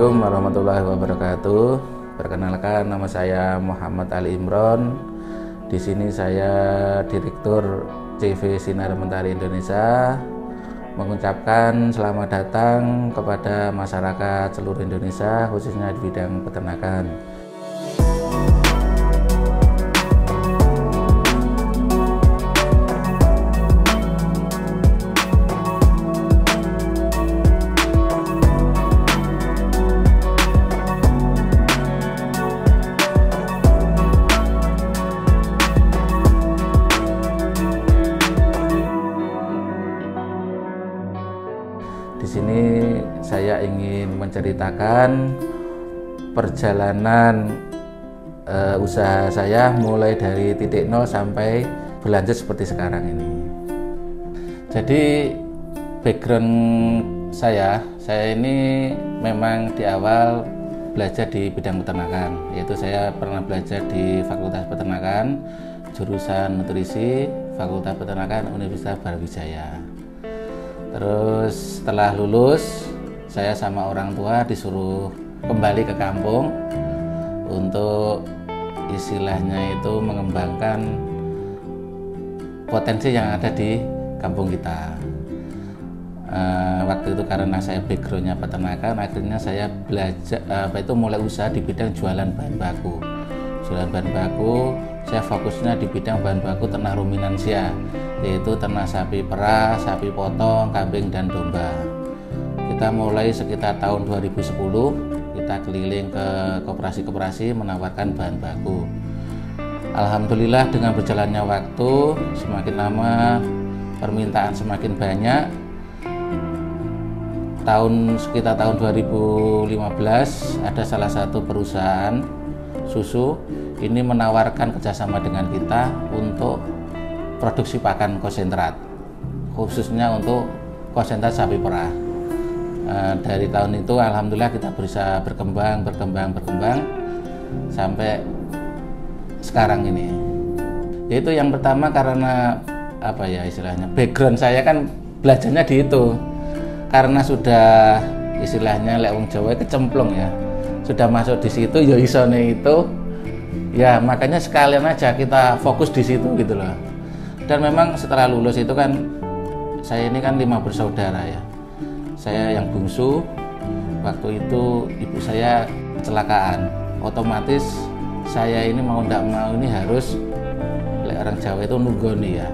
Assalamualaikum warahmatullahi wabarakatuh. Perkenalkan, nama saya Muhammad Ali Imron. Di sini saya Direktur CV Sinar Mentari Indonesia, mengucapkan selamat datang kepada masyarakat seluruh Indonesia, khususnya di bidang peternakan. Di sini saya ingin menceritakan perjalanan usaha saya mulai dari titik nol sampai berlanjut seperti sekarang ini. Jadi background saya ini memang di awal belajar di bidang peternakan, yaitu saya pernah belajar di Fakultas Peternakan, jurusan Nutrisi, Fakultas Peternakan Universitas Brawijaya. Terus setelah lulus, saya sama orang tua disuruh kembali ke kampung untuk istilahnya itu mengembangkan potensi yang ada di kampung kita. Waktu itu karena saya backgroundnya peternakan, akhirnya saya belajar mulai usaha di bidang jualan bahan baku. Jualan bahan baku, saya fokusnya di bidang bahan baku ternak ruminansia, yaitu ternak sapi perah, sapi potong, kambing, dan domba. Kita mulai sekitar tahun 2010, kita keliling ke koperasi-koperasi menawarkan bahan baku. Alhamdulillah dengan berjalannya waktu, semakin lama permintaan semakin banyak. Sekitar tahun 2015 ada salah satu perusahaan susu ini menawarkan kerjasama dengan kita untuk produksi pakan konsentrat, khususnya untuk konsentrat sapi perah. Dari tahun itu alhamdulillah kita bisa berkembang sampai sekarang ini. Yaitu yang pertama karena istilahnya background saya kan belajarnya di itu. Karena sudah istilahnya lek wong Jawa kecemplung ya. Sudah masuk di situ ya isone itu. Ya makanya sekalian aja kita fokus di situ gitu loh. Dan memang setelah lulus itu kan saya ini kan 5 bersaudara ya. Saya yang bungsu. Waktu itu ibu saya kecelakaan. Otomatis saya ini mau ndak mau ini harus orang Jawa itu nunggoni ya.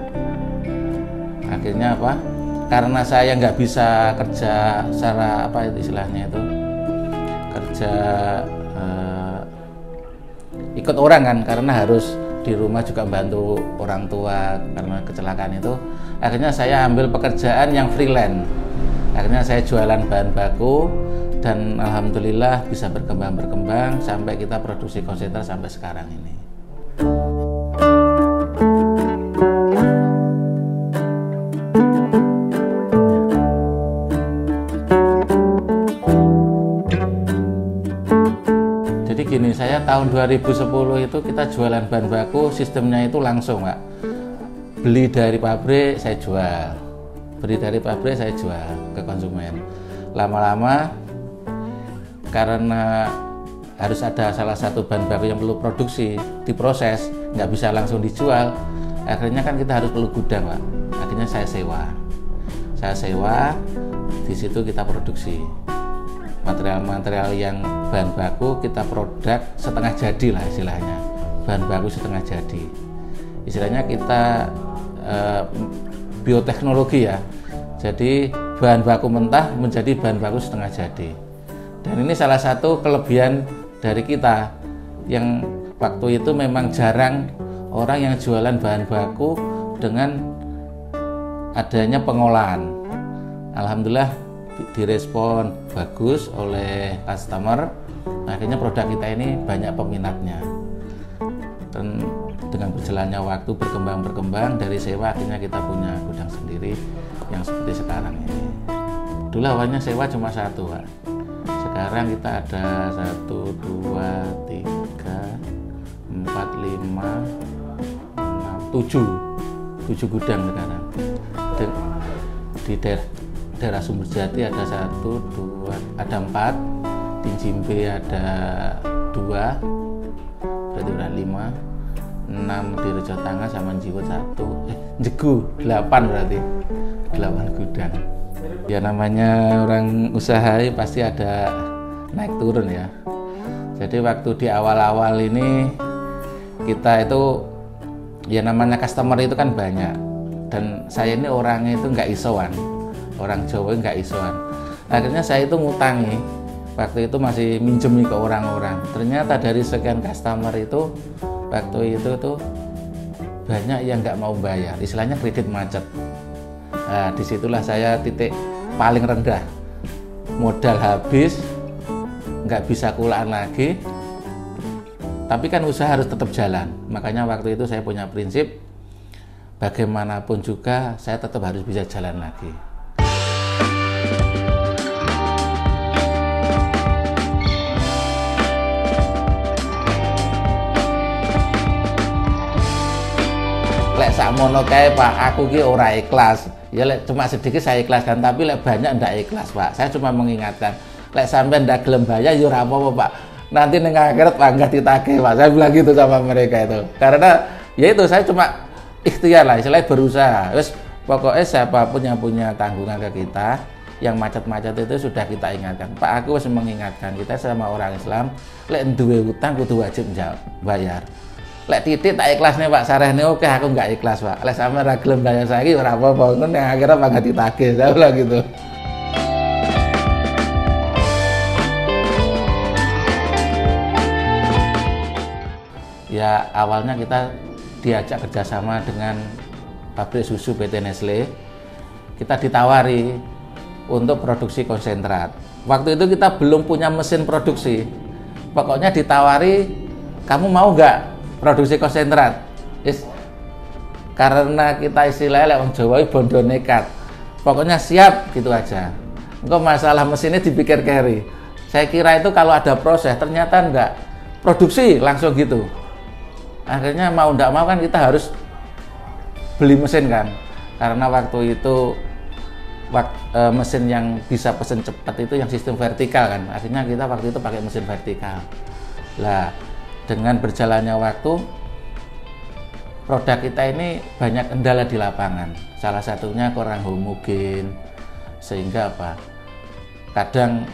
Akhirnya apa? Karena saya nggak bisa kerja secara istilahnya itu kerja ikut orang kan, karena harus di rumah juga bantu orang tua karena kecelakaan itu. Akhirnya saya ambil pekerjaan yang freelance. Akhirnya saya jualan bahan baku dan alhamdulillah bisa berkembang sampai kita produksi konsentrat sampai sekarang ini. Jadi gini, saya tahun 2010 itu kita jualan bahan baku, sistemnya itu langsung Pak. Beli dari pabrik saya jual, ke konsumen. Lama-lama karena harus ada salah satu bahan baku yang perlu produksi, diproses, nggak bisa langsung dijual. Akhirnya kan kita harus perlu gudang Pak. Akhirnya saya sewa, di situ kita produksi. Material-material yang bahan baku kita produk setengah jadi lah istilahnya, bahan baku setengah jadi. Istilahnya kita bioteknologi ya, jadi bahan baku mentah menjadi bahan baku setengah jadi. Dan ini salah satu kelebihan dari kita, yang waktu itu memang jarang orang yang jualan bahan baku dengan adanya pengolahan. Alhamdulillah direspon bagus oleh customer, akhirnya produk kita ini banyak peminatnya. Dan dengan berjalannya waktu berkembang dari sewa akhirnya kita punya gudang sendiri yang seperti sekarang ini. Dulu awalnya sewa cuma satu Pak. Sekarang kita ada 1, 2, 3, 4, 5, 6, 7 gudang sekarang. Di daerah Sumberjati ada 1, 2, ada 4, Tinjimbe ada 2, berarti udah 5, 6 di Rejo Tangga sama Jiwot 1, Jegu 8 berarti 8 gudang. Ya namanya orang usaha pasti ada naik turun ya. Jadi waktu di awal-awal ini kita itu ya namanya customer itu kan banyak, dan saya ini orangnya itu nggak isoan, orang Jawa nggak isoan. Akhirnya saya itu ngutangi, waktu itu masih minjemi ke orang-orang. Ternyata dari sekian customer itu waktu itu tuh banyak yang nggak mau bayar, istilahnya kredit macet. Nah, disitulah saya titik paling rendah, modal habis, nggak bisa kulaan lagi, tapi kan usaha harus tetap jalan. Makanya waktu itu saya punya prinsip, bagaimanapun juga saya tetap harus bisa jalan lagi. Lek sakmono kae Pak, aku ki ora ikhlas. Ya lek cuma sedikit saya ikhlaskan, tapi lek banyak ndak ikhlas Pak. Saya cuma mengingatkan, lek sampean ndak gelem bayar ya ora apa-apa Pak. Nanti ning akhirat Pak enggak ditagih Pak. Saya bilang gitu sama mereka itu. Karena ya itu saya cuma ikhtiar lah, istilahnya berusaha. Wes pokoknya siapapun yang punya tanggungan ke kita, yang macet-macet itu sudah kita ingatkan. Pak, aku harus mengingatkan kita sama orang Islam, lek duwe utang kudu wajib bayar. Lek titik tak ikhlas nih Pak, sarehne oke aku nggak ikhlas Pak. Lek sampe ra gelem bayar saiki ora apa-apa, ngono yang akhirnya Pak gak ditagih, saya bilang gitu. Ya awalnya kita diajak kerjasama dengan pabrik susu PT Nestle. Kita ditawari untuk produksi konsentrat. Waktu itu kita belum punya mesin produksi. Pokoknya ditawari, kamu mau nggak produksi konsentrat? Karena kita istilahnya wong Jawa bondo nekat. Pokoknya siap gitu aja. Engko masalah mesinnya dipikir keri. Saya kira itu kalau ada proses, ternyata enggak. Produksi langsung gitu. Akhirnya mau enggak mau kan kita harus beli mesin kan. Karena waktu itu mesin yang bisa pesen cepat itu yang sistem vertikal kan. Akhirnya kita waktu itu pakai mesin vertikal. Lah, dengan berjalannya waktu, produk kita ini banyak kendala di lapangan. Salah satunya kurang homogen, sehingga apa? Kadang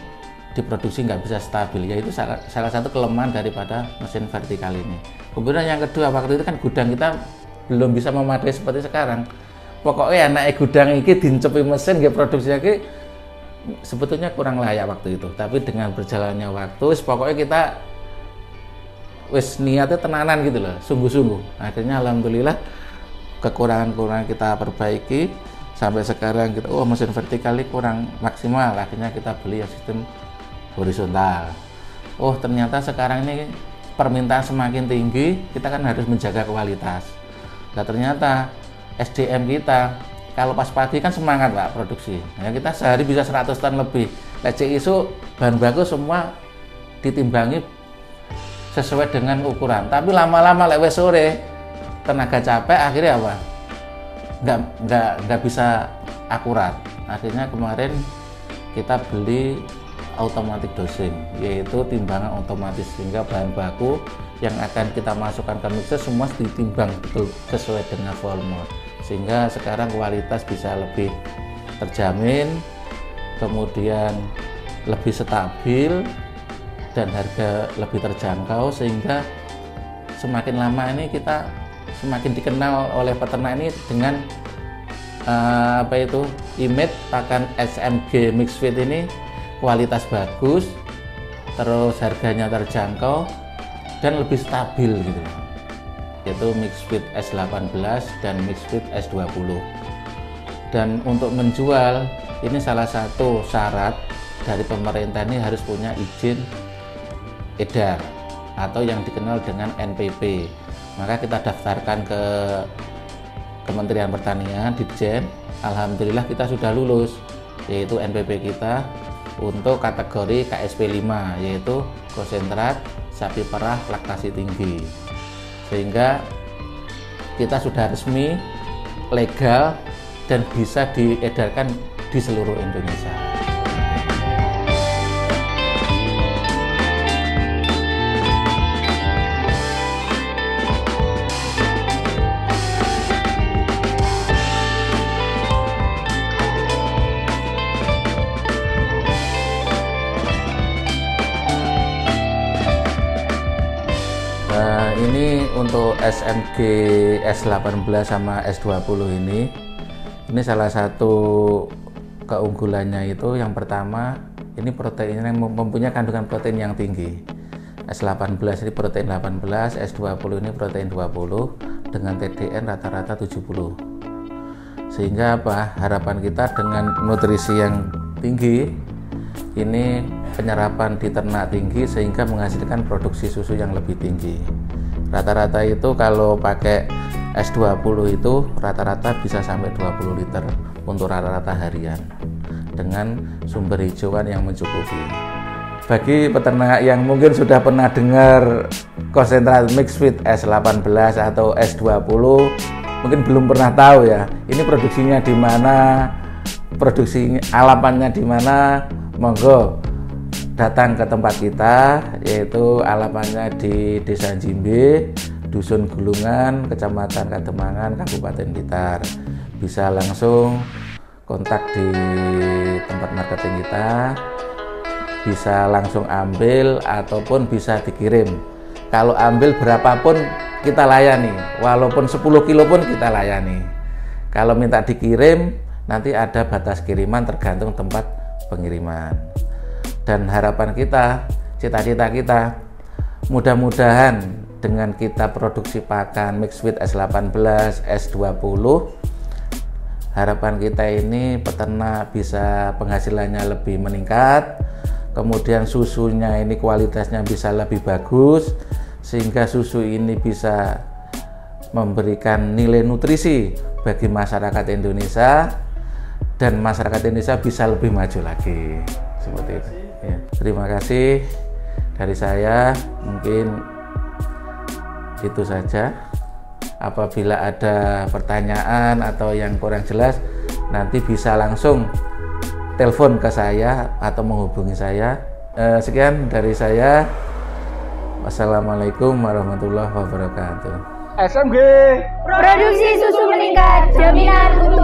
diproduksi nggak bisa stabil. Yaitu salah satu kelemahan daripada mesin vertikal ini. Kemudian yang kedua, waktu itu kan gudang kita belum bisa memadai seperti sekarang. Pokoknya anak gudang ini dincepi mesin, nggak produksi lagi, sebetulnya kurang layak waktu itu. Tapi dengan berjalannya waktu, pokoknya kita wis niatnya tenanan gitu loh, sungguh-sungguh. Akhirnya alhamdulillah kekurangan-kekurangan kita perbaiki sampai sekarang kita mesin vertikal ini kurang maksimal. Akhirnya kita beli yang sistem horizontal. Ternyata sekarang ini permintaan semakin tinggi, kita kan harus menjaga kualitas. Nah ternyata SDM kita kalau pas pagi kan semangat Pak produksi. Ya, kita sehari bisa 100 ton lebih. Lecek isu bahan baku semua ditimbangi sesuai dengan ukuran, tapi lama-lama lewat sore tenaga capek, akhirnya apa? Nggak bisa akurat. Akhirnya kemarin kita beli automatic dosing, yaitu timbangan otomatis, sehingga bahan baku yang akan kita masukkan ke mixer semua ditimbang betul sesuai dengan volume, sehingga sekarang kualitas bisa lebih terjamin, kemudian lebih stabil, dan harga lebih terjangkau, sehingga semakin lama ini kita semakin dikenal oleh peternak ini dengan image pakan SMG Mixed Feed ini kualitas bagus, terus harganya terjangkau dan lebih stabil gitu. Yaitu Mixed Feed S18 dan Mixed Feed S20. Dan untuk menjual ini salah satu syarat dari pemerintah ini harus punya izin edar atau yang dikenal dengan NPP. Maka kita daftarkan ke Kementerian Pertanian, Ditjen. Alhamdulillah kita sudah lulus, yaitu NPP kita untuk kategori KSP 5, yaitu konsentrat sapi perah laktasi tinggi. Sehingga kita sudah resmi, legal, dan bisa diedarkan di seluruh Indonesia. ini untuk SMG S18 sama S20 ini salah satu keunggulannya itu yang pertama, ini protein yang mempunyai kandungan protein yang tinggi. S18 ini protein 18, S20 ini protein 20 dengan TDN rata-rata 70. Sehingga apa? Harapan kita dengan nutrisi yang tinggi ini penyerapan di ternak tinggi sehingga menghasilkan produksi susu yang lebih tinggi. Rata-rata itu kalau pakai S20 itu rata-rata bisa sampai 20 liter untuk rata-rata harian dengan sumber hijauan yang mencukupi. Bagi peternak yang mungkin sudah pernah dengar konsentrat mixed feed S18 atau S20, mungkin belum pernah tahu ya, ini produksinya di mana, produksi alapannya di mana. Monggo datang ke tempat kita, yaitu alapannya di Desa Jimbe, Dusun Gulungan, Kecamatan Kademangan, Kabupaten Blitar. Bisa langsung kontak di tempat marketing kita, bisa langsung ambil ataupun bisa dikirim. Kalau ambil berapapun kita layani, walaupun 10 kilo pun kita layani. Kalau minta dikirim, nanti ada batas kiriman tergantung tempat pengiriman. Dan harapan kita, cita-cita kita, mudah-mudahan dengan kita produksi pakan mixed feed S18, S20, harapan kita ini peternak bisa penghasilannya lebih meningkat, kemudian susunya ini kualitasnya bisa lebih bagus, sehingga susu ini bisa memberikan nilai nutrisi bagi masyarakat Indonesia, dan masyarakat Indonesia bisa lebih maju lagi. Seperti itu ya. Terima kasih dari saya, mungkin itu saja. Apabila ada pertanyaan atau yang kurang jelas, nanti bisa langsung telepon ke saya atau menghubungi saya. Sekian dari saya. Wassalamualaikum warahmatullahi wabarakatuh. SMG, produksi susu meningkat, jaminan untuk